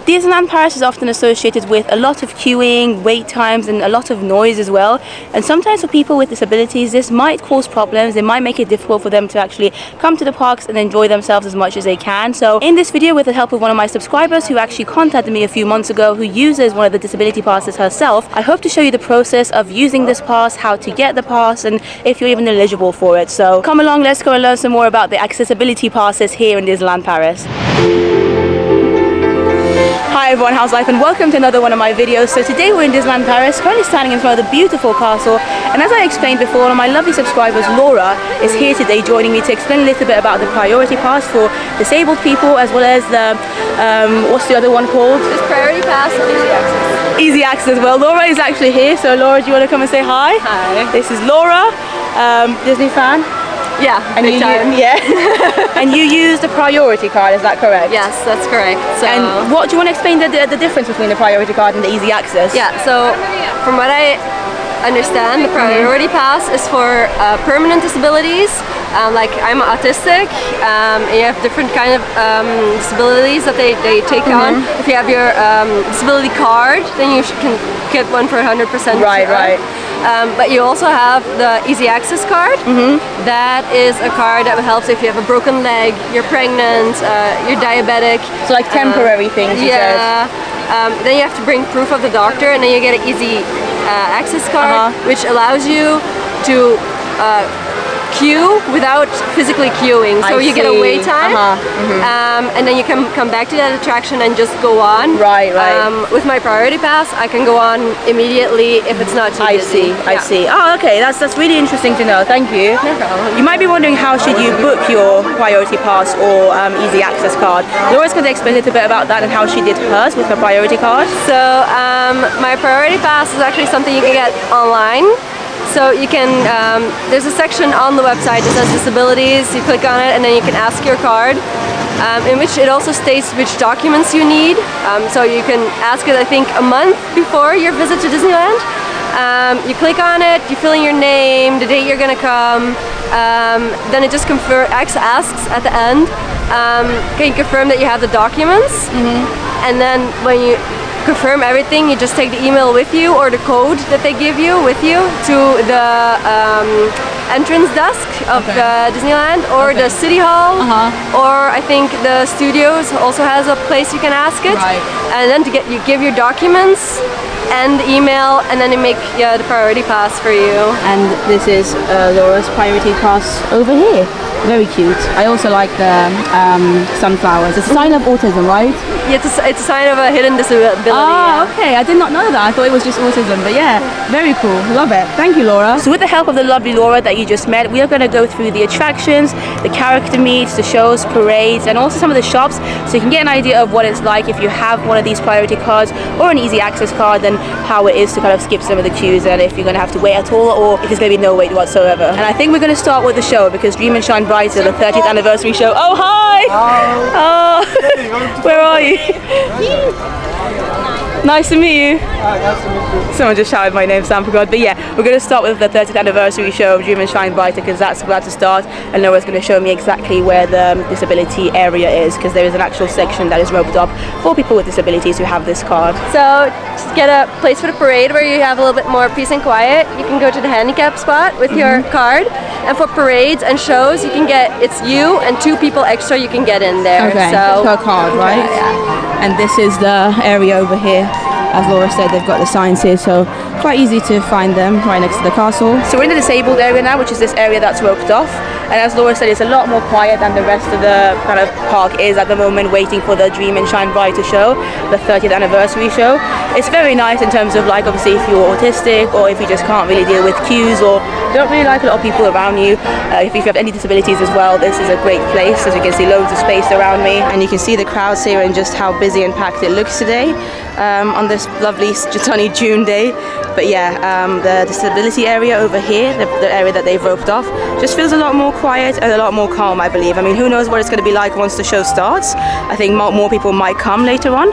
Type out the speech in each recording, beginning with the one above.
Disneyland Paris is often associated with a lot of queuing, wait times and a lot of noise as well, and sometimes for people with disabilities this might cause problems. It might make it difficult for them to actually come to the parks and enjoy themselves as much as they can. So in this video, with the help of one of my subscribers who actually contacted me a few months ago, who uses one of the disability passes herself, I hope to show you the process of using this pass, how to get the pass, and if you're even eligible for it. So come along, let's go and learn some more about the accessibility passes here in Disneyland Paris. Hi everyone, how's life, and welcome to another one of my videos. So today we're in Disneyland Paris, currently standing in front of the beautiful castle, and as I explained before, one of my lovely subscribers, Laura, is here today joining me to explain a little bit about the priority pass for disabled people, as well as the, what's the other one called? There's priority pass and easy access. Easy access as well. Laura is actually here, so Laura, do you want to come and say hi? Hi. This is Laura, Disney fan. Yeah, And big time. And you use the priority card, is that correct? Yes, that's correct. So, And what do you want to explain the difference between the priority card and the easy access? yeah, so from what I understand, the priority pass is for permanent disabilities. Like I'm autistic, and you have different kind of disabilities that they take on. If you have your disability card, then you can get one for 100%. Right, right. But you also have the easy access card. That is a card that helps if you have a broken leg, you're pregnant, you're diabetic. So like temporary things, you said. Then you have to bring proof of the doctor, and then you get an easy access card, which allows you to queue without physically queuing. So you get a wait time, and then you can come back to that attraction and just go on. Right, right. With my priority pass, I can go on immediately if it's not too busy. I see. Oh, okay. That's really interesting to know. Thank you. No problem. You might be wondering, how should you book your priority pass or easy access card? Laura's going to explain a little bit about that and how she did hers with her priority card. So my priority pass is actually something you can get online. So you can, there's a section on the website that says disabilities. You click on it and then you can ask your card, in which it also states which documents you need. So you can ask it, I think, a month before your visit to Disneyland. You click on it, you fill in your name, the date you're gonna come, then it just asks at the end, can you confirm that you have the documents? And then when you confirm everything, you just take the email with you or the code that they give you with you to the entrance desk of Disneyland or the City Hall, or I think the studios also has a place you can ask it. And then you give your documents and the email, and then they make the priority pass for you. And this is Laura's priority pass over here. Very cute. I also like the sunflowers. It's a sign of autism, right? Yeah, it's a sign of a hidden disability. Ah, okay. I did not know that. I thought it was just autism, but yeah, very cool. Love it. Thank you, Laura. So with the help of the lovely Laura that you just met, we are going to go through the attractions, the character meets, the shows, parades, and also some of the shops, so you can get an idea of what it's like if you have one of these priority cards or an easy access card, and how it is to kind of skip some of the queues, and if you're going to have to wait at all, or if there's going to be no wait whatsoever. And I think we're going to start with the show, because Dream and Shine Brighter, the 30th anniversary show. Oh, hi! Oh, where are you? Nice to meet you. Nice to meet you. Someone just shouted my name, Sam, for God. But yeah, we're going to start with the 30th anniversary show of Dream and Shine Brighter, because that's about to start, and Laura's going to show me exactly where the disability area is, because there is an actual section that is roped up for people with disabilities who have this card. So just get a place for the parade where you have a little bit more peace and quiet. You can go to the handicap spot with your card, and for parades and shows you can get, it's you and 2 people extra you can get in there. Okay, so per card, right? Yeah. And this is the area over here. As Laura said, they've got the signs here, so quite easy to find them right next to the castle. So we're in the disabled area now, which is this area that's roped off. And as Laura said, it's a lot more quiet than the rest of the kind of park is at the moment, waiting for the Dream and Shine Brighter show, the 30th anniversary show. It's very nice in terms of, like, obviously if you're autistic, or if you just can't really deal with queues, or don't really like a lot of people around you. If you have any disabilities as well, this is a great place. As you can see, loads of space around me, and you can see the crowds here and just how busy and packed it looks today. on this lovely sunny June day. But yeah, the disability area over here, the area that they've roped off, just feels a lot more quiet and a lot more calm, I believe. I mean, who knows what it's going to be like once the show starts. I think more people might come later on.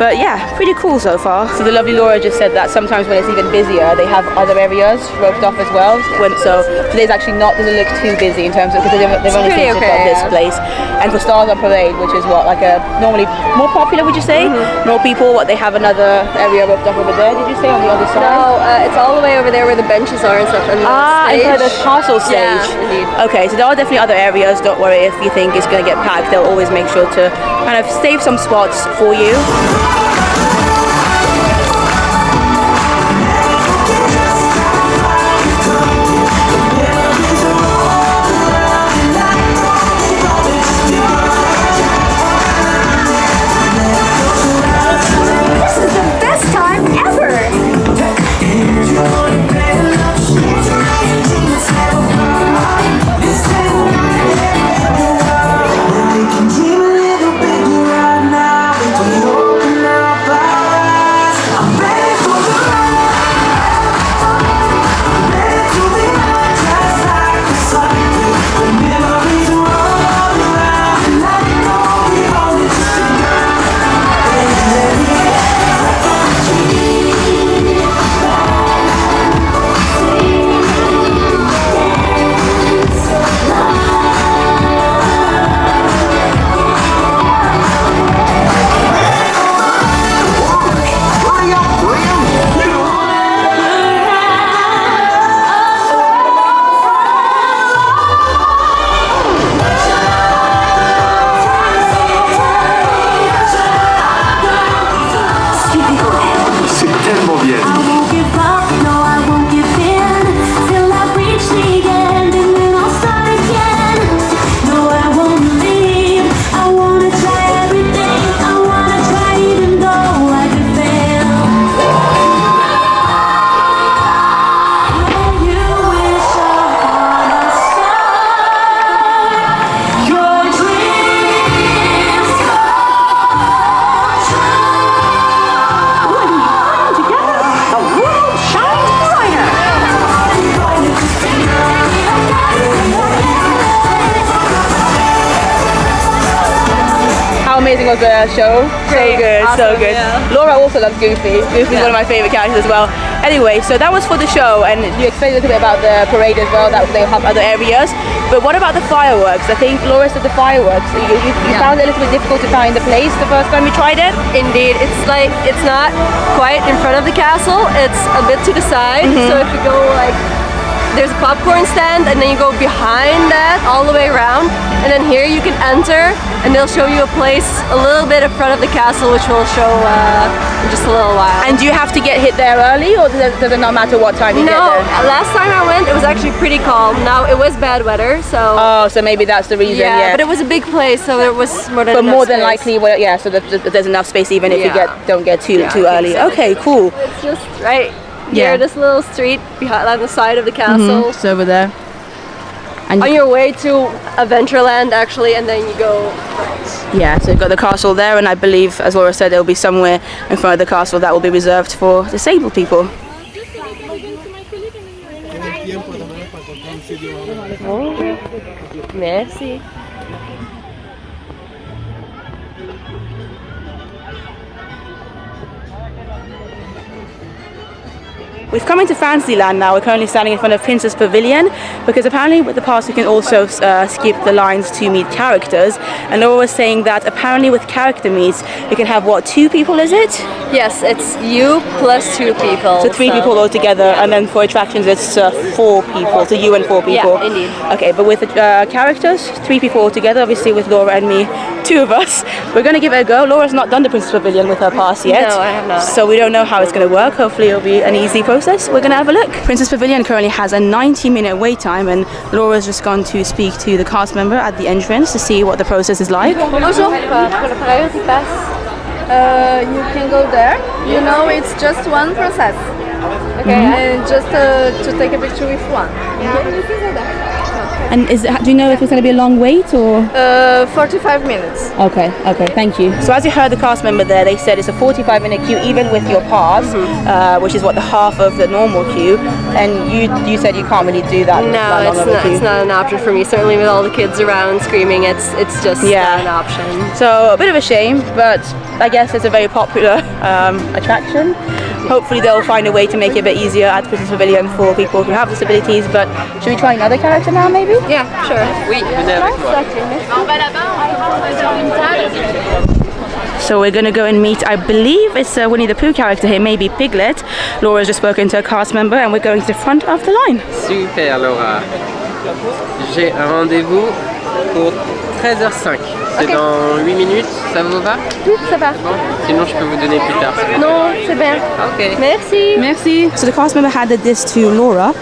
But yeah, pretty cool so far. So the lovely Laura just said that sometimes when it's even busier, they have other areas roped off as well. So today's actually doesn't look too busy in terms of, because they've only finished this place. And for Stars on Parade, which is what, like normally more popular, would you say? More people, they have another area roped off over there, did you say, on the other side? No, it's all the way over there where the benches are and stuff. And inside the castle stage. Yeah, indeed. Okay, so there are definitely other areas. Don't worry if you think it's going to get packed. They'll always make sure to kind of save some spots for you. Amazing was the show. Great. So good, Awesome, so good. Yeah. Laura also loves Goofy. Goofy's one of my favorite characters as well. Anyway, so that was for the show, and you explained a little bit about the parade as well, that they'll have other areas. But what about the fireworks? I think Laura said the fireworks. You found it a little bit difficult to find the place the first time you tried it? Indeed, it's not quite in front of the castle. It's a bit to the side. So if you go there's a popcorn stand, and then you go behind that all the way around, and then here you can enter, and they'll show you a place a little bit in front of the castle, which will show in just a little while. And do you have to get hit there early, or does it not matter what time you get there? No, last time I went, it was actually pretty calm. Now it was bad weather, so. Oh, so maybe that's the reason. Yeah, but it was a big place, so there was more than. But more than space. likely, so there's enough space even if you don't get too early. So. Okay, cool. It's just right. Here, this little street behind on the side of the castle. It's over there. And on your way to Adventureland, actually, and then you go right. Yeah, so you've got the castle there, and I believe, as Laura said, there will be somewhere in front of the castle that will be reserved for disabled people. Merci. We've come into Fantasyland now. We're currently standing in front of Princess Pavilion because apparently with the pass you can also skip the lines to meet characters. And Laura was saying that apparently with character meets you can have 2 people, is it? Yes, it's you plus 2 people. So 3 people all together, and then for attractions it's 4 people, so you and 4 people. Yeah, indeed. Okay, but with characters, 3 people all together, obviously with Laura and me, 2 of us. We're going to give it a go. Laura's not done the Princess Pavilion with her pass yet. No, I have not. So we don't know how it's going to work. Hopefully it'll be an easy process. We're going to have a look. Princess Pavilion currently has a 90-minute wait time, and Laura's just gone to speak to the cast member at the entrance to see what the process is like. Bonjour. For the priority pass, you can go there. You know, it's just one process. Okay, and just to take a picture with one. Okay, you can go there. And do you know if it's going to be a long wait or? 45 minutes. Okay, thank you. So as you heard the cast member there, they said it's a 45-minute queue even with your pass, which is what the half of the normal queue. And you said you can't really do that. No, it's not an option for me. Certainly with all the kids around screaming, it's just not an option. So a bit of a shame, but I guess it's a very popular attraction. Hopefully they'll find a way to make it a bit easier at Christmas Pavilion for people who have disabilities. But should we try another character now, maybe? Yeah, sure. Oui, venez avec moi. So we're gonna go and meet, I believe it's a Winnie the Pooh character here, maybe Piglet. Laura's just spoken to a cast member and we're going to the front of the line. Super Laura. J'ai un rendez-vous pour 13h05. C'est dans 8 minutes, ça vous va? Oui, ça va. Bon, sinon je peux vous donner plus tard. Non, c'est bien. Ok. Merci. Merci. So the cast member handed this to Laura.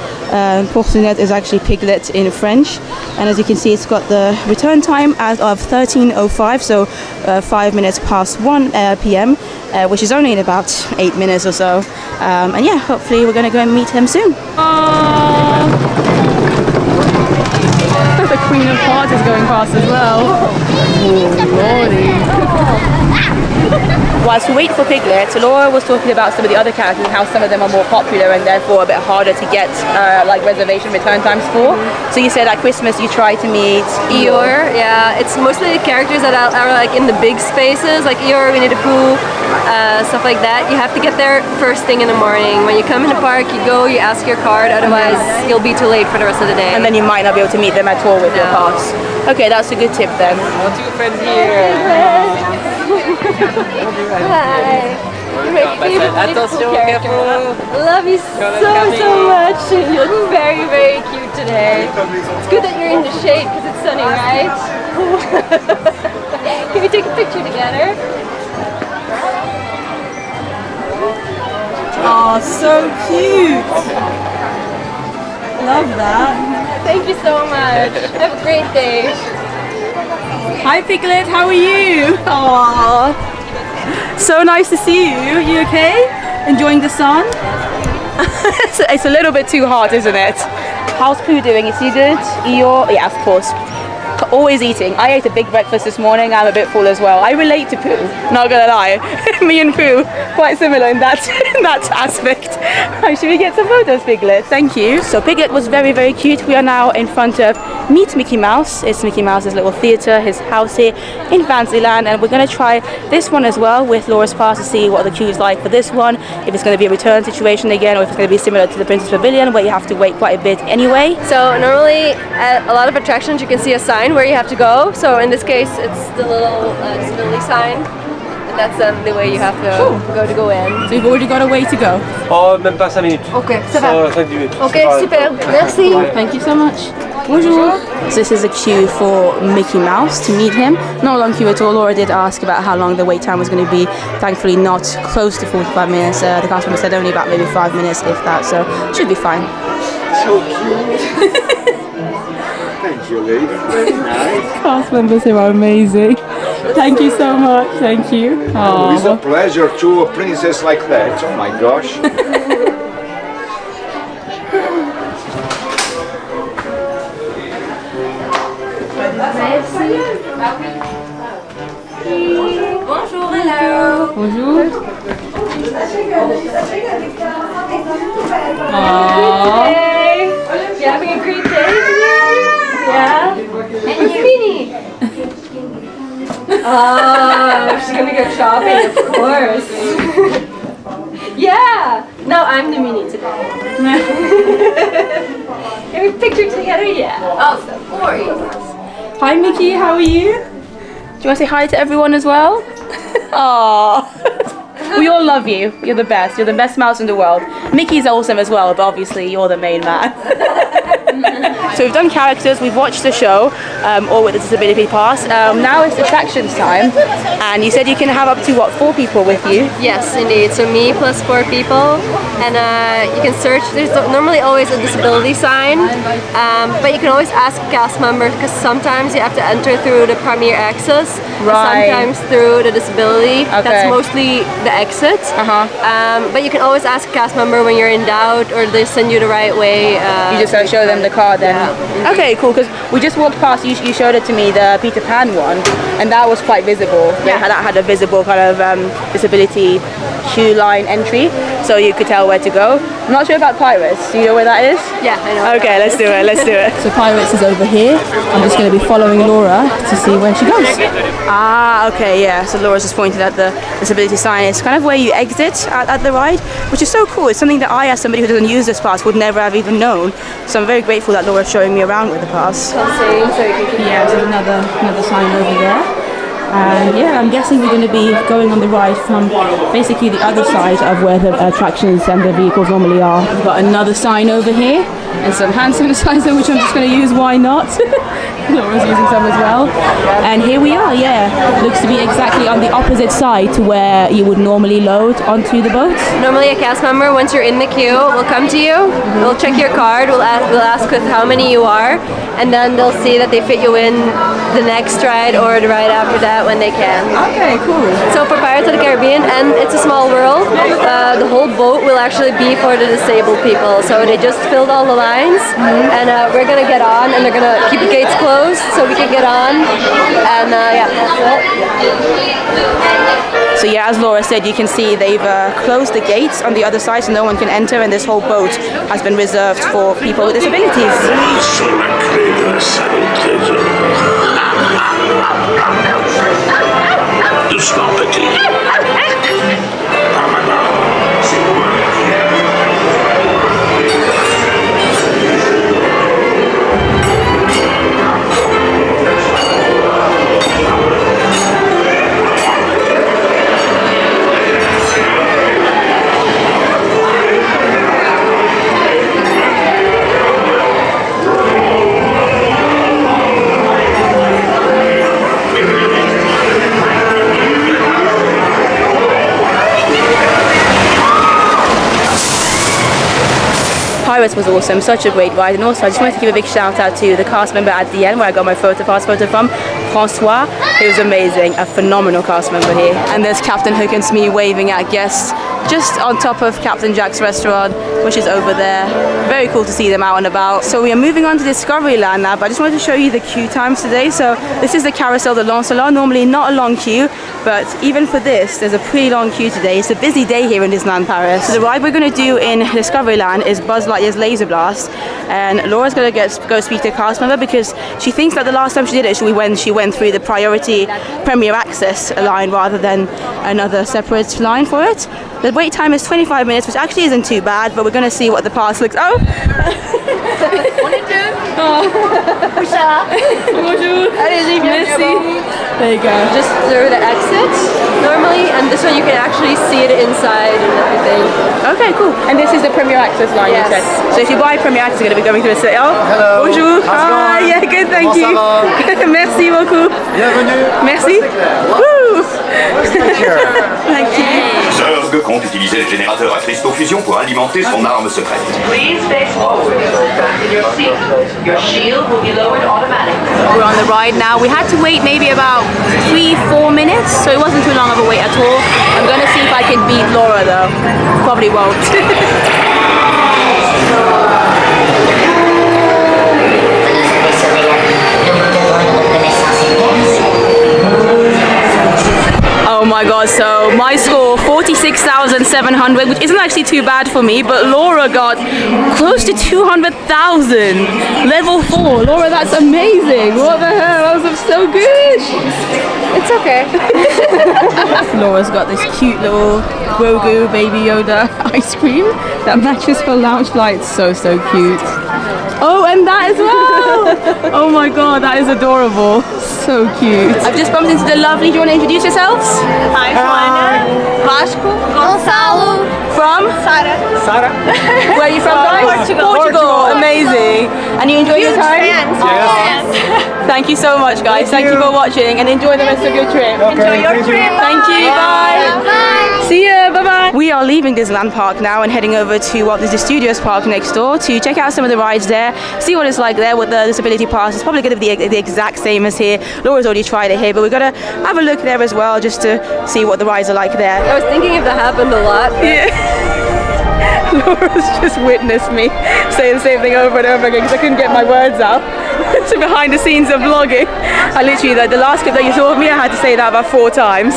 Pourcenet is actually Piglet in French. And as you can see, it's got the return time as of 13:05, so 5 minutes past 1 p.m., which is only in about 8 minutes or so. And yeah, hopefully we're going to go and meet him soon. The Queen of Hearts is going past as well. Oh, lordy. Whilst we wait for Piglet, Laura was talking about some of the other characters and how some of them are more popular and therefore a bit harder to get like reservation return times for. So you said at Christmas you try to meet Eeyore, yeah. It's mostly the characters that are like in the big spaces, like Eeyore, Winnie the Pooh, stuff like that. You have to get there first thing in the morning. When you come in the park, you go, you ask your card, otherwise you'll be too late for the rest of the day. And then you might not be able to meet them at all with your pass. Okay, that's a good tip then. Mon two friends here. Hi. You're my favorite Attention, character. careful. I love you so much. You look very, very cute today. It's good that you're in the shade because it's sunny, right? Can we take a picture together? Oh, so cute! Love that. Thank you so much. Have a great day. Hi Piglet, how are you? Aww. So nice to see you. You okay? Enjoying the sun? It's a little bit too hot, isn't it? How's Pooh doing? Is he good? Eeyore? Yeah, of course. Always eating. I ate a big breakfast this morning. I'm a bit full as well. I relate to Pooh, not gonna lie. Me and Pooh, quite similar in that aspect. Right, should we get some photos, Piglet? Thank you. So Piglet was very, very cute. We are now in front of Meet Mickey Mouse. It's Mickey Mouse's little theatre, his house here in Fantasyland, and we're gonna try this one as well with Laura's pass to see what the queue is like for this one, if it's gonna be a return situation again, or if it's gonna be similar to the Princess Pavilion where you have to wait quite a bit anyway. So normally at a lot of attractions you can see a sign where you have to go. So in this case it's the little disability sign. And that's the way you have to go in. So you've already got a way to go. Oh, même pas 5 minutes. Ok, ça va. 5 minutes. Ok, super. Merci. Thank you so much. Bonjour. So this is a queue for Mickey Mouse to meet him. Not a long queue at all. Laura did ask about how long the wait time was going to be. Thankfully not close to 45 minutes. The cast member said only about maybe 5 minutes if that, so should be fine. So cute. Thank you, lady. Very nice. Cast members here are amazing. Thank you so much. Thank you. It's a pleasure to a princess like that. Oh my gosh. Bonjour, hello. Bonjour. Hey. You having a great day today? Yeah. And you, Minnie. Oh, she's gonna go shopping, of course. Yeah. No, I'm the Minnie today. Can we picture together? Yeah. Oh, so glorious. Hi Mickey, how are you? Do you want to say hi to everyone as well? Aww. We all love you. You're the best. You're the best mouse in the world. Mickey's awesome as well, but obviously you're the main man. So we've done characters, we've watched the show, all with the disability pass. Now it's attractions time, and you said you can have up to, what, 4 people with you? Yes, indeed. So me plus 4 people, and you can search. There's normally always a disability sign, but you can always ask a cast member because sometimes you have to enter through the premier access, Right. sometimes through the disability. Okay. That's mostly the exit. it. But you can always ask a cast member when you're in doubt, or they send you the right way. You just show them the card then. Yeah. Okay, cool. Because we just walked past. You showed it to me, the Peter Pan one, and that was quite visible. Yeah. That had a visible kind of disability queue line entry, so you could tell where to go. I'm not sure about Pirates. Do you know where that is? Yeah, I know. Okay, let's do it. Let's do it. So Pirates is over here. I'm just going to be following Laura to see where she goes. Ah, okay, yeah. So Laura's just pointed at the disability sign. It's kind of where you exit at the ride, which is so cool. It's something that I, as somebody who doesn't use this pass, would never have even known. So I'm very grateful that Laura's showing me around with the pass. Yeah, there's another sign over there. And yeah, I'm guessing we're going to be going on the ride from basically the other side of where the attractions and the vehicles normally are. We've got another sign over here and some hand sanitizer, which I'm just going to use, why not? Laura's using some as well. And here we are, yeah. Looks to be exactly on the opposite side to where you would normally load onto the boat. Normally a cast member, once you're in the queue, will come to you, we'll check your card, we'll ask with how many you are, and then they'll see that they fit you in the next ride or the ride after that when they can. Okay, cool. So for Pirates of the Caribbean, and It's a Small World, the whole boat will actually be for the disabled people. So they just filled all the lines, and we're gonna get on, and they're gonna keep the gates closed so we can get on. And yeah, that's it. So yeah, as Laura said, you can see they've closed the gates on the other side so no one can enter, and this whole boat has been reserved for people with disabilities. Sur la clé de la salle au trésor. Doucement, petit. Pirates was awesome, such a great ride, and also I just wanted to give a big shout out to the cast member at the end where I got my photo from, Francois. He was amazing, a phenomenal cast member here. And there's Captain Hook and Smee waving at guests just on top of Captain Jack's restaurant, which is over there. Very cool to see them out and about. So we are moving on to Discoveryland now, but I just wanted to show you the queue times today. So this is the Carousel de Lancelot, normally not a long queue, but even for this, there's a pretty long queue today. It's a busy day here in Disneyland Paris. So the ride we're going to do in Discoveryland is Buzz Lightyear's Laser Blast, and Laura's going to go speak to a cast member because she thinks that the last time she did it, she went through the priority Premier Access line rather than another separate line for it. The wait time is 25 minutes, which actually isn't too bad, but we're going to see what the pass looks. Oh! Bonjour! Merci! There you go. Just through the exit normally, and this one you can actually see it inside and everything. Okay, cool. And this is the Premier Access line, Yes. you said. So if you buy Premier Access, you're going to be going through a city. Oh, Hello. bonjour. How's it Hi, going? yeah, good, thank Comment you. ça va? Merci beaucoup. Bienvenue. Merci. Woo! Thank you. Zurg compte utiliser le générateur à cristaux fusion pour alimenter son arme secrète. Please face forward and back in your seat. Your shield will be lowered automatically. We're on the ride now. We had to wait maybe about 3-4 minutes, so it wasn't too long of a wait at all. I'm going to see if I can beat Laura though. Probably won't. Oh my god, so my score 46,700, which isn't actually too bad for me, but Laura got close to 200,000. Level 4. Laura, that's amazing. What the hell? That was so good. It's okay. Laura's got this cute little Grogu Baby Yoda ice cream that matches her lounge flights. So cute. Oh, and that as well. Oh my god, that is adorable. So cute. I've just bumped into the lovely. Do you want to introduce yourselves? Hi, Joanna. Vasco. Gonçalo. From? Sarah. Where are you from, guys? Portugal. Amazing. And you enjoy your time? Yes. Thank you so much, guys. Thank you for watching and enjoy the rest of your trip. Enjoy your trip. Thank you. Bye. Bye. See ya. Bye bye. we are leaving Disneyland Park now and heading over to Walt Disney Studios Park next door to check out some of the rides there, see what it's like there with the disability pass. It's probably going to be the exact same as here. Laura's already tried it here, but we've got to have a look there as well just to see what the rides are like there. I was thinking if that happened a lot. Yeah. Laura's just witnessed me saying the same thing over and over again because I couldn't get my words out. It's behind the scenes of vlogging. I literally, the last clip that you saw of me, I had to say that about 4 times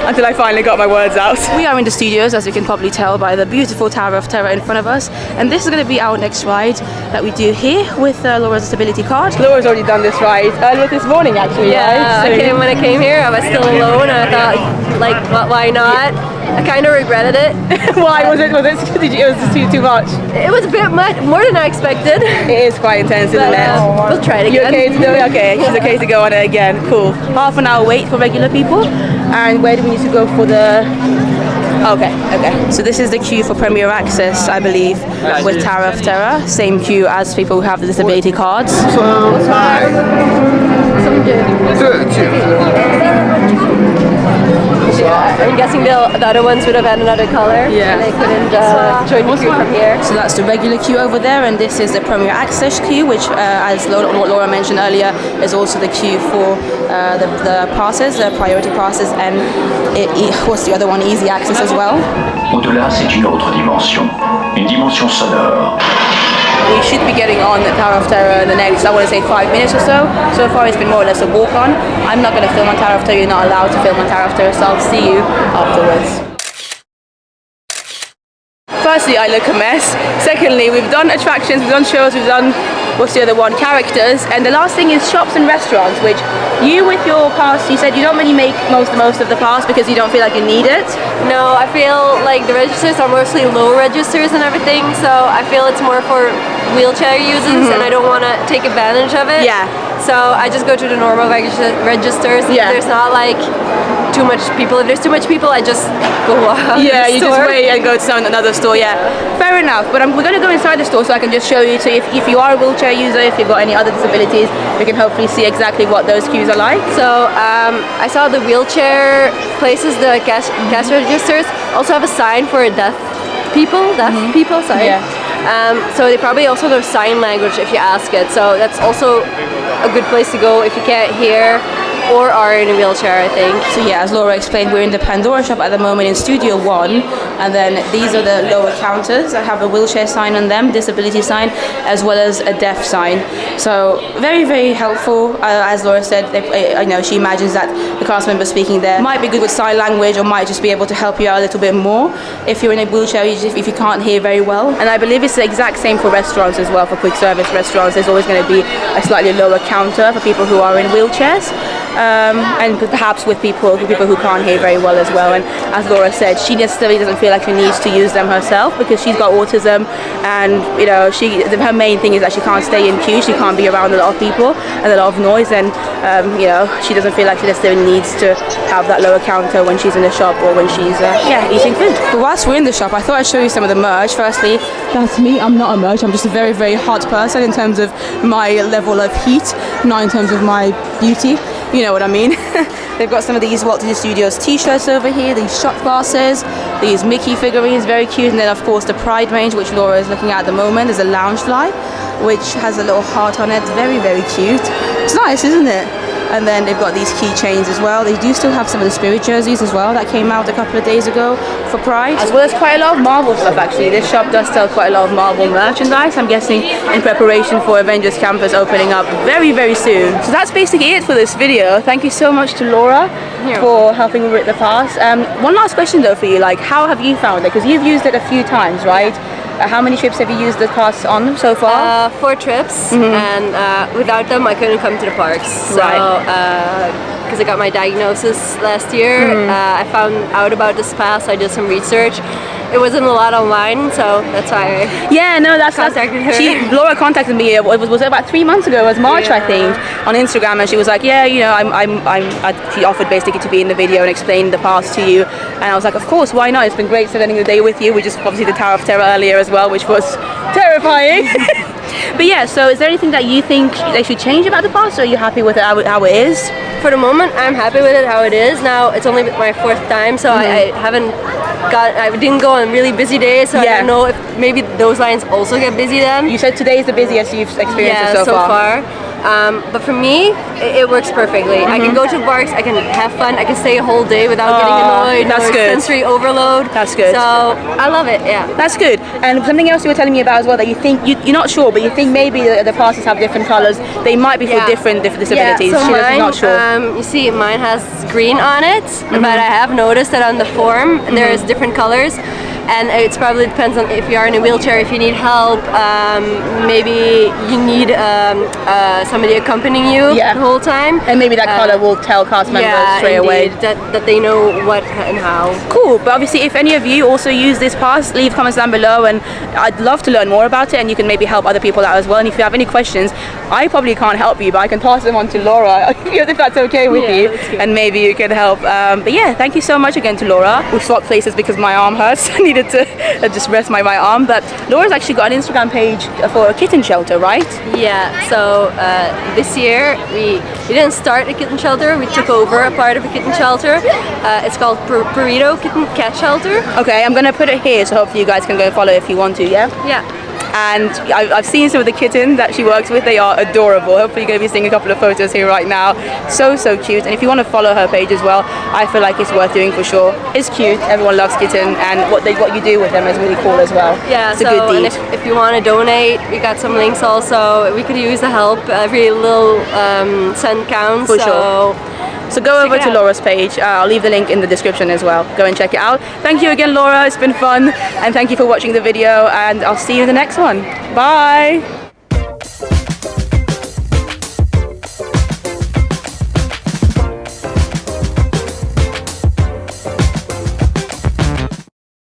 until I finally got my words out. We are in the studios, as you can probably tell by the beautiful Tower of Terror in front of us, and this is going to be our next ride that we do here with Laura's disability card. Laura's already done this ride earlier this morning, actually. Yeah, right? So when I came here, I was still alone, and I thought, like, why not? I kind of regretted it. Why was it? It was just too much. It was a bit much, more than I expected. It is quite intense, isn't it? We'll try it again. You okay to do it? Okay, she's okay to go on it again. Cool. Half an hour wait for regular people. And where do we need to go for the... Okay. So this is the queue for Premier Access, I believe, with Tower of Terror. Same queue as people who have the disability cards. I'm guessing the other ones would have had another color. Yeah. They couldn't join the queue from here. So that's the regular queue over there, and this is the Premier Access queue, which, as Laura mentioned earlier, is also the queue for the passes, the priority passes, and what's the other one? Easy Access as well. Au-delà, c'est une autre dimension sonore. We should be getting on the Tower of Terror in the next, I want to say 5 minutes or so. So far it's been more or less a walk on. I'm not going to film on Tower of Terror, you're not allowed to film on Tower of Terror, so I'll see you afterwards. Firstly, I look a mess. Secondly, we've done attractions, we've done shows, we've done, what's the other one, characters. And the last thing is shops and restaurants, which you with your pass, you said you don't really make most of the pass because you don't feel like you need it. No, I feel like the registers are mostly low registers and everything, so I feel it's more for wheelchair users and I don't want to take advantage of it. Yeah. So I just go to the normal registers. Yeah. If there's not like too much people. If there's too much people, I just go out. Yeah, the you store. just wait and go to another store, yeah. Fair enough, but we're going to go inside the store so I can just show you. So if you are a wheelchair user, if you've got any other disabilities, we can hopefully see exactly what those queues are like. So I saw the wheelchair places, the cash registers, also have a sign for deaf people, sorry. Yeah. So they probably also know sign language if you ask it. So that's also a good place to go if you can't hear or are in a wheelchair, I think. So yeah, as Laura explained, we're in the Pandora shop at the moment in Studio 1, and then these are the lower counters that have a wheelchair sign on them, disability sign, as well as a deaf sign. So very, very helpful. As Laura said, I know she imagines that the cast member speaking there might be good with sign language or might just be able to help you out a little bit more if you're in a wheelchair, if you can't hear very well. And I believe it's the exact same for restaurants as well. For quick service restaurants, there's always going to be a slightly lower counter for people who are in wheelchairs. And perhaps with people who can't hear very well as well. And as Laura said, she necessarily doesn't feel like she needs to use them herself because she's got autism, and you know, her main thing is that she can't stay in queues, she can't be around a lot of people and a lot of noise, and you know, she doesn't feel like she necessarily needs to have that lower counter when she's in the shop or when she's eating food. But whilst we're in the shop, I thought I'd show you some of the merch. Firstly, that's me. I'm not a merch. I'm just a very, very hot person in terms of my level of heat, not in terms of my beauty. You know what I mean. They've got some of these Walt Disney Studios t-shirts over here, these shot glasses, these Mickey figurines, very cute, and then of course the Pride range, which Laura is looking at the moment. There's a Loungefly, which has a little heart on it. Very, very cute. It's nice, isn't it? And then they've got these keychains as well. They do still have some of the Spirit jerseys as well that came out a couple of days ago for Pride. As well as quite a lot of Marvel stuff actually. This shop does sell quite a lot of Marvel merchandise, I'm guessing in preparation for Avengers Campus opening up very, very soon. So that's basically it for this video. Thank you so much to Laura for helping with the pass. One last question though for you, like how have you found it? Because you've used it a few times, right? How many trips have you used the pass on so far? 4 trips, and without them I couldn't come to the parks. So, because I got my diagnosis last year, I found out about this pass, I did some research. It wasn't a lot online, so that's why I contacted her. Laura contacted me, it was about 3 months ago, it was March I think, on Instagram, and she was like, yeah, you know, she offered basically to be in the video and explain the pass to you, and I was like, of course, why not? It's been great spending the day with you. We just obviously did Tower of Terror earlier as well, which was terrifying. But yeah, so is there anything that you think they should change about the pass, or are you happy with it how it is? For the moment, I'm happy with it how it is. Now it's only my 4th time, so I didn't go on really busy days, so I don't know if maybe those lines also get busy then. You said today is the busiest you've experienced it so far. But for me, it works perfectly. I can go to parks, I can have fun, I can stay a whole day without getting annoyed. That's good. Sensory overload. That's good. So I love it. Yeah. That's good. And something else you were telling me about as well, that you think you're not sure, but you think maybe the passes have different colors. They might be for different disabilities. Yeah, so She's not sure. You see, mine has green on it, but I have noticed that on the form there is different colors. And it probably depends on if you are in a wheelchair, if you need help, maybe you need somebody accompanying you the whole time. And maybe that color will tell cast members straight away. That they know what and how. Cool, but obviously if any of you also use this pass, leave comments down below, and I'd love to learn more about it, and you can maybe help other people out as well. And if you have any questions, I probably can't help you, but I can pass them on to Laura, if that's okay with you, and maybe you can help. But yeah, thank you so much again to Laura. We swapped places because my arm hurts. I needed to just rest my arm, but Laura's actually got an Instagram page for a kitten shelter, right? Yeah, so this year we didn't start a kitten shelter, we took over a part of a kitten shelter. It's called Burrito Kitten Cat Shelter. Okay, I'm gonna put it here, so hopefully you guys can go follow if you want to, yeah? Yeah. And I've seen some of the kittens that she works with. They are adorable. Hopefully you're going to be seeing a couple of photos here right now. So cute. And if you want to follow her page as well, I feel like it's worth doing for sure. It's cute. Everyone loves kitten, and what you do with them is really cool as well. Yeah, it's a good deed. And if you want to donate, we got some links also. We could use the help. Every little cent counts. For sure. So go over to Laura's page. I'll leave the link in the description as well. Go and check it out. Thank you again, Laura. It's been fun. And thank you for watching the video. And I'll see you in the next one. Bye.